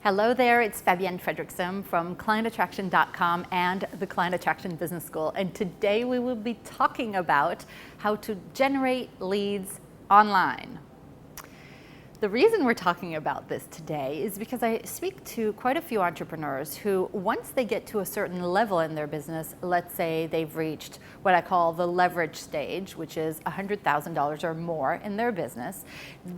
Hello there, it's Fabienne Fredrickson from clientattraction.com and the Client Attraction Business School. And today we will be talking about how to generate leads online. The reason we're talking about this today is because I speak to quite a few entrepreneurs who, once they get to a certain level in their business, let's say they've reached what I call the leverage stage, which is $100,000 or more in their business,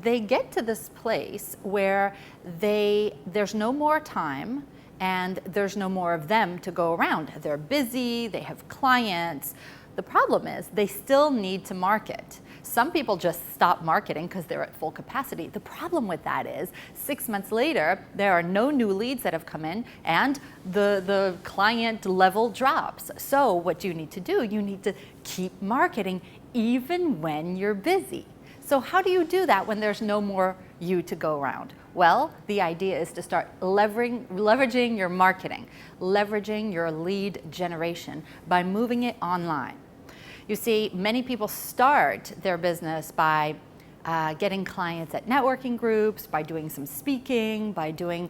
they get to this place where there's no more time and there's no more of them to go around. They're busy, they have clients. The problem is they still need to market. Some people just stop marketing because they're at full capacity. The problem with that is 6 months later, there are no new leads that have come in and the client level drops. So what you need to do, you need to keep marketing even when you're busy. So how do you do that when there's no more you to go around? Well, the idea is to start leveraging your marketing, leveraging your lead generation by moving it online. You see, many people start their business by getting clients at networking groups, by doing some speaking, by doing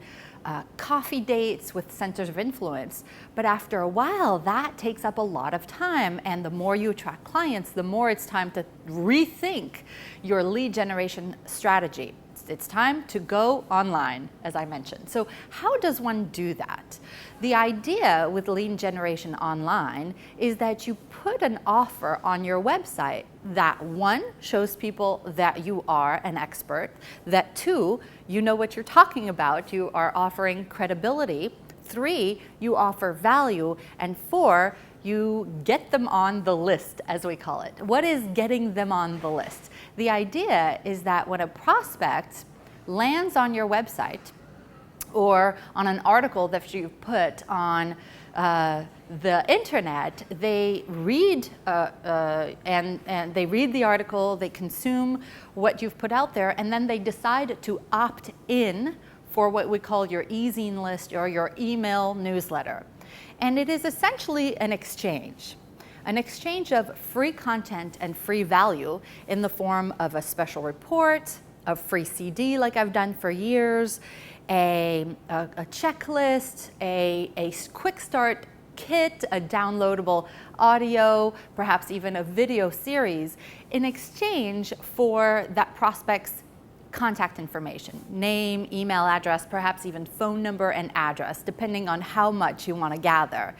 coffee dates with centers of influence. But after a while, that takes up a lot of time. And the more you attract clients, the more it's time to rethink your lead generation strategy. It's time to go online, as I mentioned. So how does one do that? The idea with lead generation online is that you put an offer on your website that, one, shows people that you are an expert, that, two, you know what you're talking about, you are offering credibility, three, you offer value, and four, you get them on the list, as we call it. What is getting them on the list? The idea is that when a prospect lands on your website or on an article that you put on the internet, they read and they read the article, they consume what you've put out there, and then they decide to opt in for what we call your e-zine list or your email newsletter. And it is essentially an exchange of free content and free value in the form of a special report, a free CD like I've done for years, a checklist, a quick start kit, a downloadable audio, perhaps even a video series, in exchange for that prospect's contact information, name, email address, perhaps even phone number and address, depending on how much you want to gather.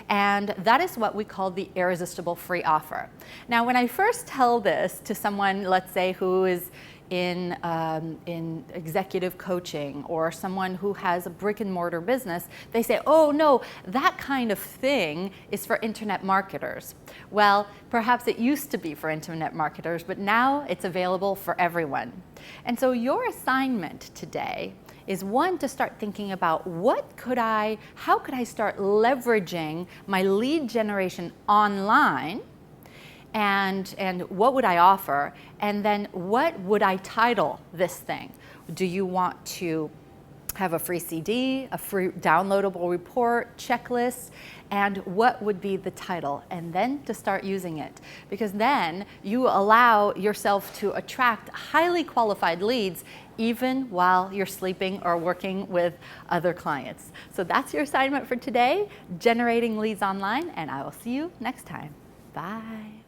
And that is what we call the irresistible free offer. Now, when I first tell this to someone, let's say, who is in executive coaching or someone who has a brick and mortar business, they say, oh no, that kind of thing is for internet marketers. Well, perhaps it used to be for internet marketers, but now it's available for everyone. And so your assignment today is, one, to start thinking about how could I start leveraging my lead generation online, and what would I offer, and then what would I title this thing? Do you want to have a free CD, a free downloadable report, checklist, and what would be the title? And then to start using it, because then you allow yourself to attract highly qualified leads even while you're sleeping or working with other clients. So that's your assignment for today, generating leads online, and I will see you next time. Bye.